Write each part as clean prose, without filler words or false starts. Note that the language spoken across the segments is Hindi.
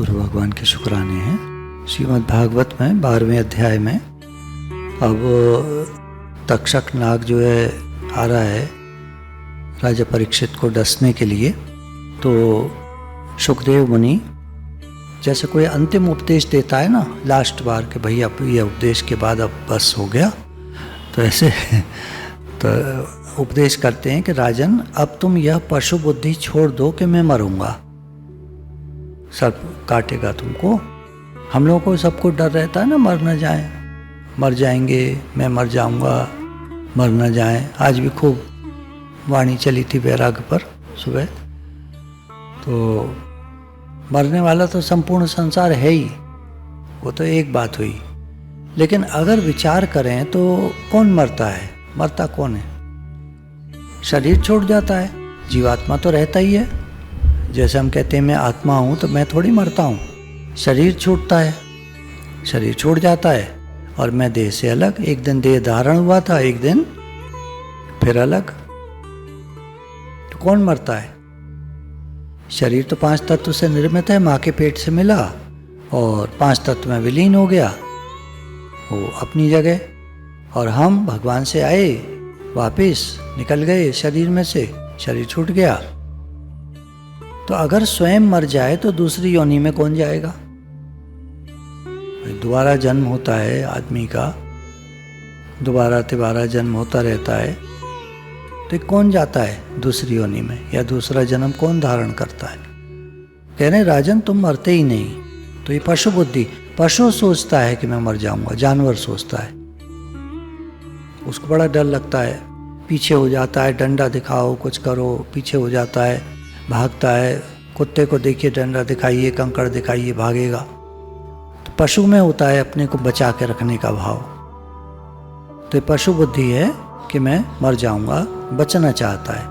गुरु भगवान के शुक्राने हैं। श्रीमद् भागवत में 12वें अध्याय में अब तक्षक नाग जो है आ रहा है राजा परीक्षित को डसने के लिए। तो सुखदेव मुनि जैसे कोई अंतिम उपदेश देता है ना लास्ट बार के भाई अब ये उपदेश के बाद अब बस हो गया, तो ऐसे तो उपदेश करते हैं कि राजन अब तुम यह पशु बुद्धि छोड़ दो कि मैं मरूंगा, सब काटेगा तुमको। हम लोगों को सबको डर रहता है ना मर न जाए, मर जाएंगे, मैं मर जाऊंगा, मर न जाए। आज भी खूब वाणी चली थी वैराग्य पर सुबह। तो मरने वाला तो संपूर्ण संसार है ही, वो तो एक बात हुई। लेकिन अगर विचार करें तो कौन मरता है? मरता कौन है? शरीर छोड़ जाता है, जीवात्मा तो रहता ही है। जैसे हम कहते हैं मैं आत्मा हूँ, तो मैं थोड़ी मरता हूँ, शरीर छूटता है, शरीर छूट जाता है और मैं देह से अलग। एक दिन देह धारण हुआ था, एक दिन फिर अलग। तो कौन मरता है? शरीर तो 5 तत्व से निर्मित है, माँ के पेट से मिला और 5 तत्व में विलीन हो गया वो अपनी जगह, और हम भगवान से आए वापिस निकल गए शरीर में से, शरीर छूट गया। तो अगर स्वयं मर जाए तो दूसरी योनि में कौन जाएगा? दोबारा जन्म होता है आदमी का, दोबारा तिबारा जन्म होता रहता है, तो कौन जाता है दूसरी योनि में, या दूसरा जन्म कौन धारण करता है? कह रहे राजन तुम मरते ही नहीं। तो ये पशु बुद्धि, पशु सोचता है कि मैं मर जाऊंगा, जानवर सोचता है, उसको बड़ा डर लगता है, पीछे हो जाता है, डंडा दिखाओ कुछ करो, पीछे हो जाता है, भागता है। कुत्ते को देखिए डंडा दिखाइए, कंकड़ दिखाइए, भागेगा। तो पशु में होता है अपने को बचा के रखने का भाव। तो ये पशु बुद्धि है कि मैं मर जाऊंगा, बचना चाहता है।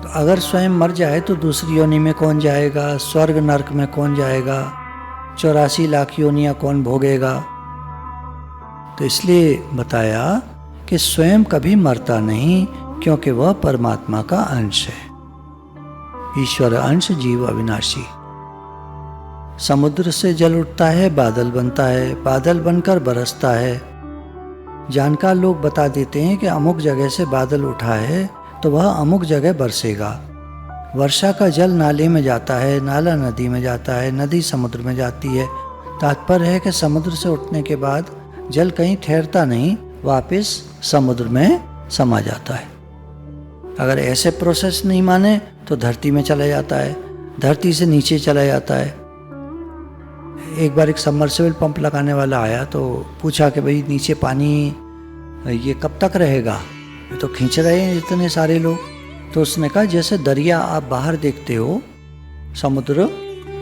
तो अगर स्वयं मर जाए तो दूसरी योनि में कौन जाएगा? स्वर्ग नरक में कौन जाएगा? 84 लाख योनियां कौन भोगेगा? तो इसलिए बताया कि स्वयं कभी मरता नहीं, क्योंकि वह परमात्मा का अंश है। ईश्वर अंश, जीव अविनाशी। समुद्र से जल उठता है, बादल बनता है, बादल बनकर बरसता है। जानकार लोग बता देते हैं कि अमुक जगह से बादल उठा है तो वह अमुक जगह बरसेगा। वर्षा का जल नाले में जाता है, नाला नदी में जाता है, नदी समुद्र में जाती है। तात्पर्य है कि समुद्र से उठने के बाद जल कहीं ठहरता नहीं, वापस समुद्र में समा जाता है। अगर ऐसे प्रोसेस नहीं माने तो धरती में चला जाता है, धरती से नीचे चला जाता है। एक बार एक सबमर्सिबल पंप लगाने वाला आया तो पूछा कि भाई नीचे पानी ये कब तक रहेगा, ये तो खींच रहे हैं इतने सारे लोग। तो उसने कहा जैसे दरिया आप बाहर देखते हो समुद्र,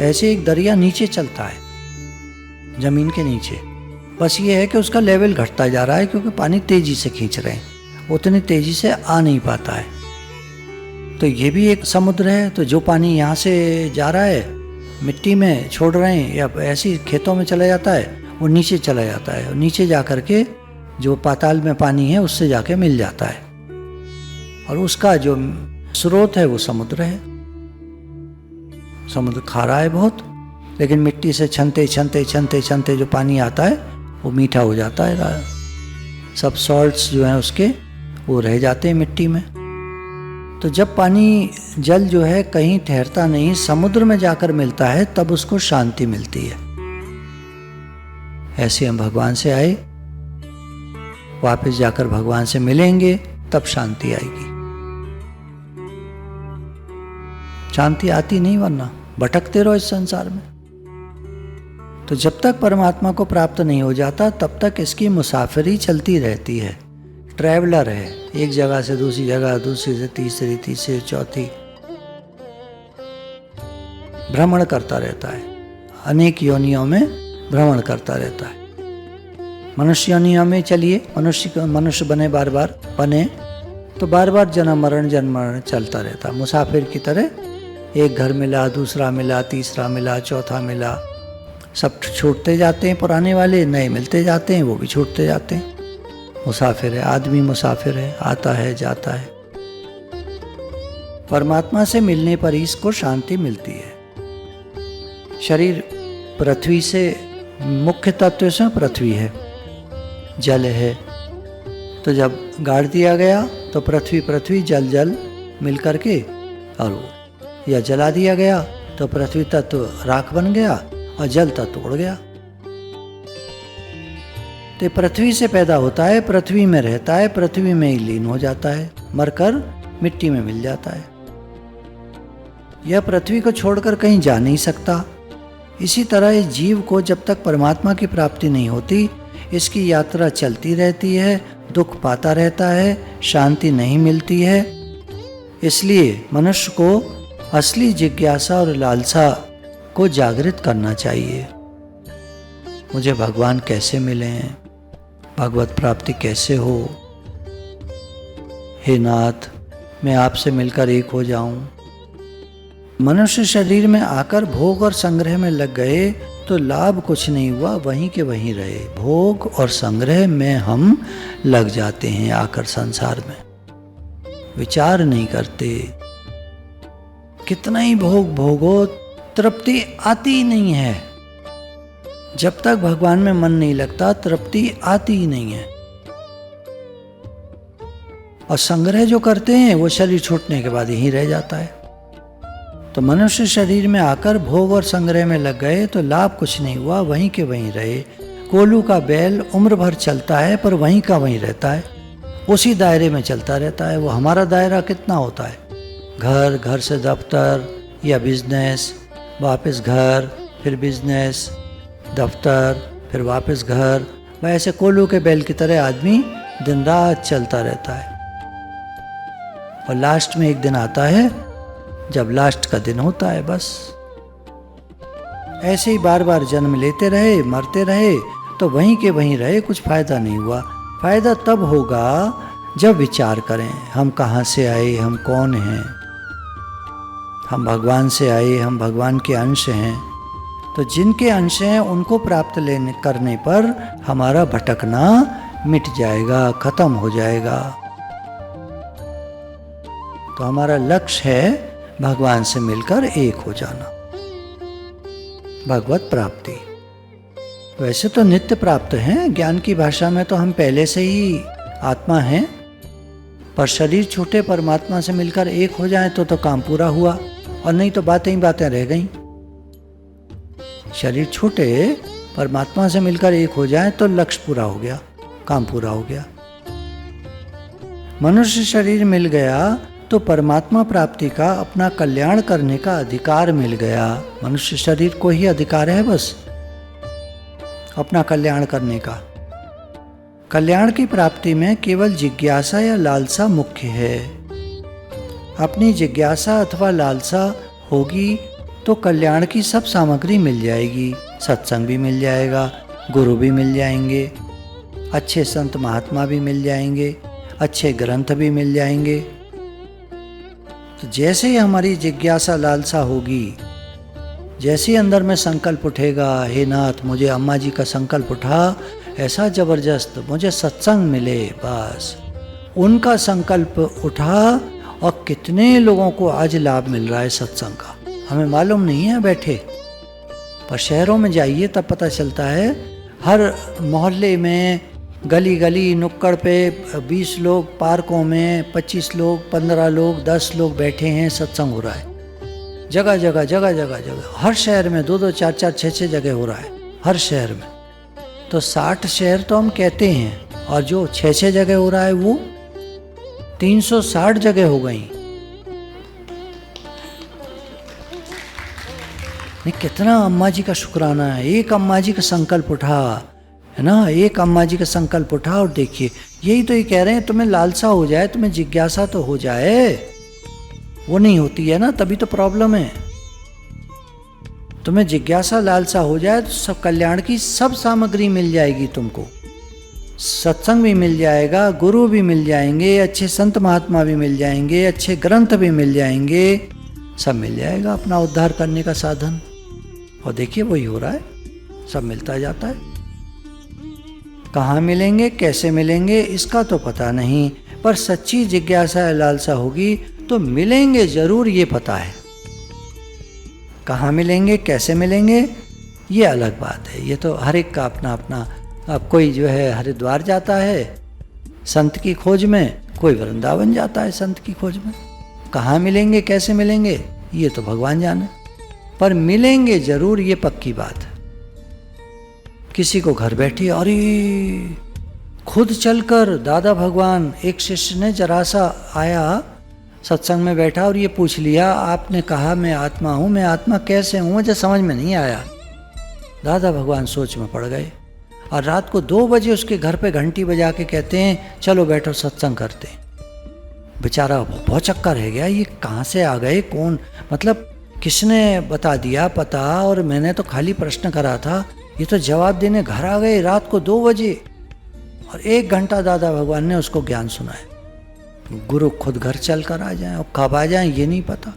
ऐसे एक दरिया नीचे चलता है जमीन के नीचे। बस ये है कि उसका लेवल घटता जा रहा है, क्योंकि पानी तेजी से खींच रहे हैं, उतनी तेजी से आ नहीं पाता है। तो ये भी एक समुद्र है। तो जो पानी यहाँ से जा रहा है मिट्टी में छोड़ रहे हैं या ऐसे खेतों में चला जाता है, वो नीचे चला जाता है, और नीचे जा कर के जो पाताल में पानी है उससे जाके मिल जाता है, और उसका जो स्रोत है वो समुद्र है। समुद्र खारा है बहुत, लेकिन मिट्टी से छनते छनते छनते छनते जो पानी आता है वो मीठा हो जाता है। सब सॉल्ट्स जो हैं उसके वो रह जाते हैं मिट्टी में। तो जब पानी जल जो है कहीं ठहरता नहीं, समुद्र में जाकर मिलता है, तब उसको शांति मिलती है। ऐसे हम भगवान से आए, वापस जाकर भगवान से मिलेंगे, तब शांति आएगी। शांति आती नहीं वरना भटकते रहो इस संसार में। तो जब तक परमात्मा को प्राप्त नहीं हो जाता तब तक इसकी मुसाफिरी चलती रहती है। ट्रैवलर है, एक जगह से दूसरी जगह, दूसरी से तीसरी, तीसरी चौथी, भ्रमण करता रहता है, अनेक योनियों में भ्रमण करता रहता है। मनुष्य योनियों में चलिए, मनुष्य बने, बार बार बने, तो बार बार जन्म मरण चलता रहता, मुसाफिर की तरह। एक घर मिला, दूसरा मिला, तीसरा मिला, चौथा मिला, सब छूटते जाते हैं पुराने वाले, नए मिलते जाते हैं, वो भी छूटते जाते हैं। मुसाफिर है, आदमी मुसाफिर है, आता है जाता है। परमात्मा से मिलने पर ही इसको शांति मिलती है। शरीर पृथ्वी से, मुख्य तत्व इसमें पृथ्वी है, जल है। तो जब गाड़ दिया गया तो पृथ्वी जल मिल करके, और या जला दिया गया तो पृथ्वी तत्व राख बन गया और जल तत्व उड़ गया। तो पृथ्वी से पैदा होता है, पृथ्वी में रहता है, पृथ्वी में ही लीन हो जाता है, मरकर मिट्टी में मिल जाता है। यह पृथ्वी को छोड़कर कहीं जा नहीं सकता। इसी तरह इस जीव को जब तक परमात्मा की प्राप्ति नहीं होती, इसकी यात्रा चलती रहती है, दुख पाता रहता है, शांति नहीं मिलती है। इसलिए मनुष्य को असली जिज्ञासा और लालसा को जागृत करना चाहिए। मुझे भगवान कैसे मिले हैं, भगवत प्राप्ति कैसे हो, हे नाथ मैं आपसे मिलकर एक हो जाऊं। मनुष्य शरीर में आकर भोग और संग्रह में लग गए तो लाभ कुछ नहीं हुआ, वहीं के वहीं रहे। भोग और संग्रह में हम लग जाते हैं आकर संसार में, विचार नहीं करते। कितना ही भोग भोगो, तृप्ति आती ही नहीं है। जब तक भगवान में मन नहीं लगता, तृप्ति आती ही नहीं है। और संग्रह जो करते हैं वो शरीर छूटने के बाद यहीं रह जाता है। तो मनुष्य शरीर में आकर भोग और संग्रह में लग गए तो लाभ कुछ नहीं हुआ, वहीं के वहीं रहे। कोल्हू का बैल उम्र भर चलता है पर वहीं का वहीं रहता है, उसी दायरे में चलता रहता है। वो हमारा दायरा कितना होता है, घर, घर से दफ्तर या बिजनेस, वापस घर, फिर बिजनेस, दफ्तर, फिर वापस घर। वैसे कोल्हू के बैल की तरह आदमी दिन रात चलता रहता है। और लास्ट में एक दिन आता है जब लास्ट का दिन होता है, बस। ऐसे ही बार बार जन्म लेते रहे, मरते रहे तो वहीं के वहीं रहे, कुछ फायदा नहीं हुआ। फायदा तब होगा जब विचार करें, हम कहाँ से आए, हम कौन हैं। हम भगवान से आए, हम भगवान के अंश हैं। तो जिनके अंश हैं उनको प्राप्त करने पर हमारा भटकना मिट जाएगा, खत्म हो जाएगा। तो हमारा लक्ष्य है भगवान से मिलकर एक हो जाना, भगवत प्राप्ति। वैसे तो नित्य प्राप्त हैं, ज्ञान की भाषा में तो हम पहले से ही आत्मा हैं, पर शरीर छूटे परमात्मा से मिलकर एक हो जाए तो काम पूरा हुआ, और नहीं तो बातें ही बातें रह गईं। शरीर छूटे परमात्मा से मिलकर एक हो जाए तो लक्ष्य पूरा हो गया, काम पूरा हो गया। मनुष्य शरीर मिल गया तो परमात्मा प्राप्ति का, अपना कल्याण करने का अधिकार मिल गया। मनुष्य शरीर को ही अधिकार है बस अपना कल्याण करने का। कल्याण की प्राप्ति में केवल जिज्ञासा या लालसा मुख्य है। अपनी जिज्ञासा अथवा लालसा होगी तो कल्याण की सब सामग्री मिल जाएगी। सत्संग भी मिल जाएगा, गुरु भी मिल जाएंगे, अच्छे संत महात्मा भी मिल जाएंगे, अच्छे ग्रंथ भी मिल जाएंगे। तो जैसे ही हमारी जिज्ञासा लालसा होगी, जैसे ही अंदर में संकल्प उठेगा, हे नाथ मुझे अम्मा जी का संकल्प उठा ऐसा जबरदस्त, मुझे सत्संग मिले, बस उनका संकल्प उठा। और कितने लोगों को आज लाभ मिल रहा है सत्संग का, हमें मालूम नहीं है बैठे, पर शहरों में जाइए तब पता चलता है। हर मोहल्ले में, गली गली, नुक्कड़ पे 20 लोग, पार्कों में 25 लोग, 15 लोग, 10 लोग बैठे हैं, सत्संग हो रहा है। जगह जगह जगह जगह जगह, हर शहर में 2-2, 4-4, 6-6 जगह हो रहा है, हर शहर में। तो 60 शहर तो हम कहते हैं, और जो 6-6 जगह हो रहा है वो 360 जगह हो गई। नहीं, कितना अम्मा जी का शुक्राना है। एक अम्मा जी का संकल्प उठा है ना, एक अम्मा जी का संकल्प उठा। और देखिए, यही तो ये कह रहे हैं, तुम्हें लालसा हो जाए, तुम्हें जिज्ञासा तो हो जाए, वो नहीं होती है ना, तभी तो प्रॉब्लम है। तुम्हें जिज्ञासा लालसा हो जाए तो सब कल्याण की सब सामग्री मिल जाएगी तुमको। सत्संग भी मिल जाएगा, गुरु भी मिल जाएंगे, अच्छे संत महात्मा भी मिल जाएंगे, अच्छे ग्रंथ भी मिल जाएंगे, सब मिल जाएगा अपना उद्धार करने का साधन। और देखिए वही हो रहा है, सब मिलता जाता है। कहाँ मिलेंगे, कैसे मिलेंगे, इसका तो पता नहीं, पर सच्ची जिज्ञासा या लालसा होगी तो मिलेंगे जरूर, ये पता है। कहाँ मिलेंगे, कैसे मिलेंगे, ये अलग बात है। ये तो हर एक का अपना अपना। अब कोई जो है हरिद्वार जाता है संत की खोज में, कोई वृंदावन जाता है संत की खोज में। कहाँ मिलेंगे, कैसे मिलेंगे, ये तो भगवान जाने, पर मिलेंगे जरूर, ये पक्की बात है। किसी को घर बैठी, अरे खुद चलकर दादा भगवान, एक शिष्य ने जरा सा आया सत्संग में बैठा और ये पूछ लिया, आपने कहा मैं आत्मा हूँ, मैं आत्मा कैसे हूँ, मुझे समझ में नहीं आया। दादा भगवान सोच में पड़ गए और रात को 2 बजे उसके घर पे घंटी बजा के कहते हैं चलो बैठो सत्संग करते। बेचारा बहुत चक्का रह गया, ये कहाँ से आ गए, कौन, मतलब किसने बता दिया पता, और मैंने तो खाली प्रश्न करा था, ये तो जवाब देने घर आ गए रात को 2 बजे। और 1 घंटा दादा भगवान ने उसको ज्ञान सुनाया। गुरु खुद घर चल कर आ जाए और कब आ जाए ये नहीं पता।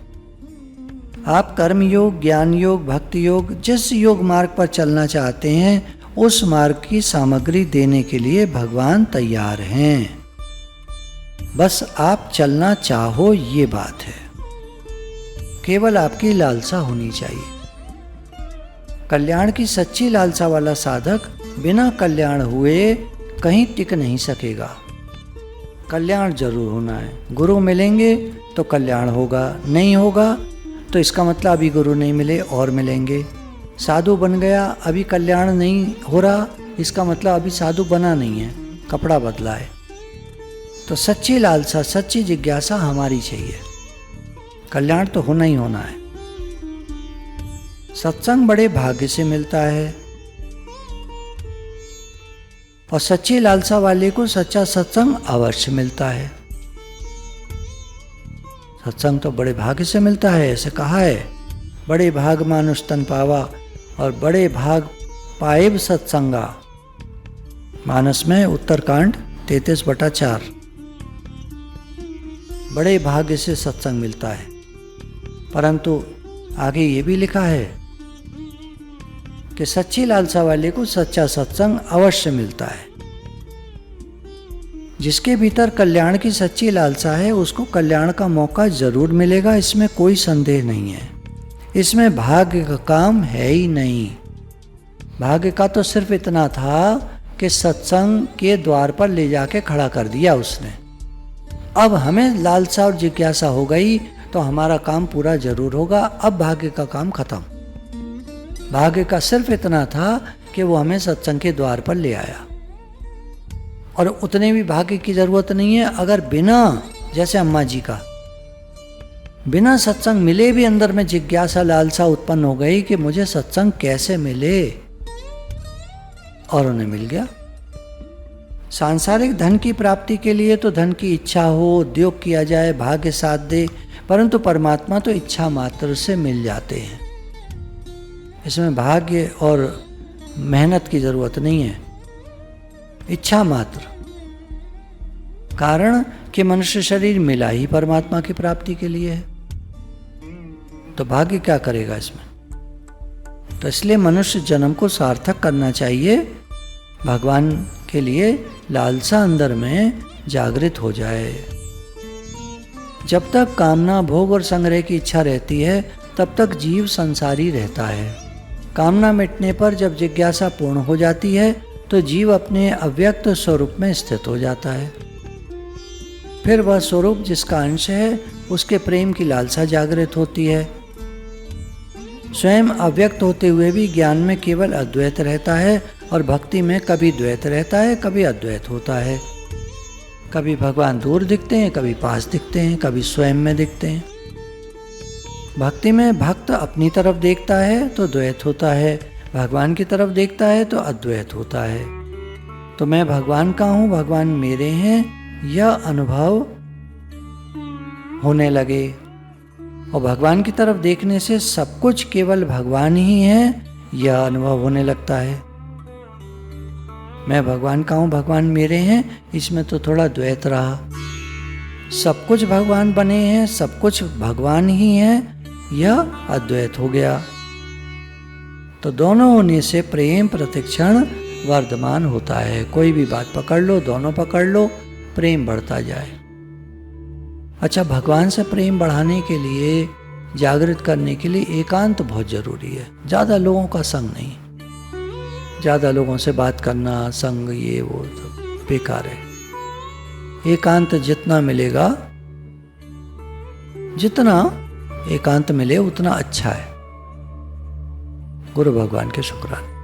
आप कर्म योग, ज्ञान योग, भक्ति योग, जिस योग मार्ग पर चलना चाहते हैं उस मार्ग की सामग्री देने के लिए भगवान तैयार हैं। बस आप चलना चाहो, ये बात है। केवल आपकी लालसा होनी चाहिए। कल्याण की सच्ची लालसा वाला साधक बिना कल्याण हुए कहीं टिक नहीं सकेगा। कल्याण जरूर होना है। गुरु मिलेंगे तो कल्याण होगा, नहीं होगा तो इसका मतलब अभी गुरु नहीं मिले और मिलेंगे। साधु बन गया, अभी कल्याण नहीं हो रहा, इसका मतलब अभी साधु बना नहीं है, कपड़ा बदला है। तो सच्ची लालसा, सच्ची जिज्ञासा हमारी चाहिए। कल्याण तो होना ही होना है। सत्संग बड़े भाग्य से मिलता है और सच्ची लालसा वाले को सच्चा सत्संग अवश्य मिलता है। सत्संग तो बड़े भाग्य से मिलता है, ऐसे कहा है, बड़े भाग मानुष तन पावा और बड़े भाग पाएब सत्संगा। मानस में उत्तरकांड 33/4। बड़े भाग्य से सत्संग मिलता है, परंतु आगे ये भी लिखा है कि सच्ची लालसा वाले को सच्चा सत्संग अवश्य मिलता है। जिसके भीतर कल्याण की सच्ची लालसा है उसको कल्याण का मौका जरूर मिलेगा, इसमें कोई संदेह नहीं है। इसमें भाग्य का काम है ही नहीं। भाग्य का तो सिर्फ इतना था कि सत्संग के द्वार पर ले जाके खड़ा कर दिया उसने। अब हमें लालसा और जिज्ञासा हो गई तो हमारा काम पूरा जरूर होगा। अब भाग्य का काम खत्म। भाग्य का सिर्फ इतना था कि वो हमें सत्संग के द्वार पर ले आया, और उतने भी भाग्य की जरूरत नहीं है। अगर बिना, जैसे अम्मा जी का, बिना सत्संग मिले भी अंदर में जिज्ञासा, लालसा उत्पन्न हो गई कि मुझे सत्संग कैसे मिले, और उन्हें मिल गया। सांसारिक धन की प्राप्ति के लिए तो धन की इच्छा हो, उद्योग किया जाए, भाग्य साथ दे, परंतु परमात्मा तो इच्छा मात्र से मिल जाते हैं। इसमें भाग्य और मेहनत की जरूरत नहीं है, इच्छा मात्र। कारण कि मनुष्य शरीर मिला ही परमात्मा की प्राप्ति के लिए है, तो भाग्य क्या करेगा इसमें। तो इसलिए मनुष्य जन्म को सार्थक करना चाहिए, भगवान के लिए लालसा अंदर में जागृत हो जाए। जब तक कामना, भोग और संग्रह की इच्छा रहती है तब तक जीव संसारी रहता है। कामना मिटने पर जब जिज्ञासा पूर्ण हो जाती है तो जीव अपने अव्यक्त स्वरूप में स्थित हो जाता है। फिर वह स्वरूप जिसका अंश है उसके प्रेम की लालसा जागृत होती है। स्वयं अव्यक्त होते हुए भी ज्ञान में केवल अद्वैत रहता है और भक्ति में कभी द्वैत रहता है, कभी अद्वैत होता है। कभी भगवान दूर दिखते हैं, कभी पास दिखते हैं, कभी स्वयं में दिखते हैं। भक्ति में भक्त अपनी तरफ देखता है तो द्वैत होता है, भगवान की तरफ देखता है तो अद्वैत होता है। तो मैं भगवान का हूँ, भगवान मेरे हैं, यह अनुभव होने लगे। और भगवान की तरफ देखने से सब कुछ केवल भगवान ही है, यह अनुभव होने लगता है। मैं भगवान का हूँ, भगवान मेरे हैं, इसमें तो थोड़ा द्वैत रहा। सब कुछ भगवान बने हैं, सब कुछ भगवान ही है, यह अद्वैत हो गया। तो दोनों होने से प्रेम प्रतिक्षण वर्धमान होता है। कोई भी बात पकड़ लो, दोनों पकड़ लो, प्रेम बढ़ता जाए। अच्छा, भगवान से प्रेम बढ़ाने के लिए जागृत करने के लिए एकांत बहुत जरूरी है, ज़्यादा लोगों का संग नहीं। ज़्यादा लोगों से बात करना, संग, ये वो सब बेकार है। एकांत जितना मिलेगा, जितना एकांत मिले उतना अच्छा है। गुरु भगवान के शुक्राने।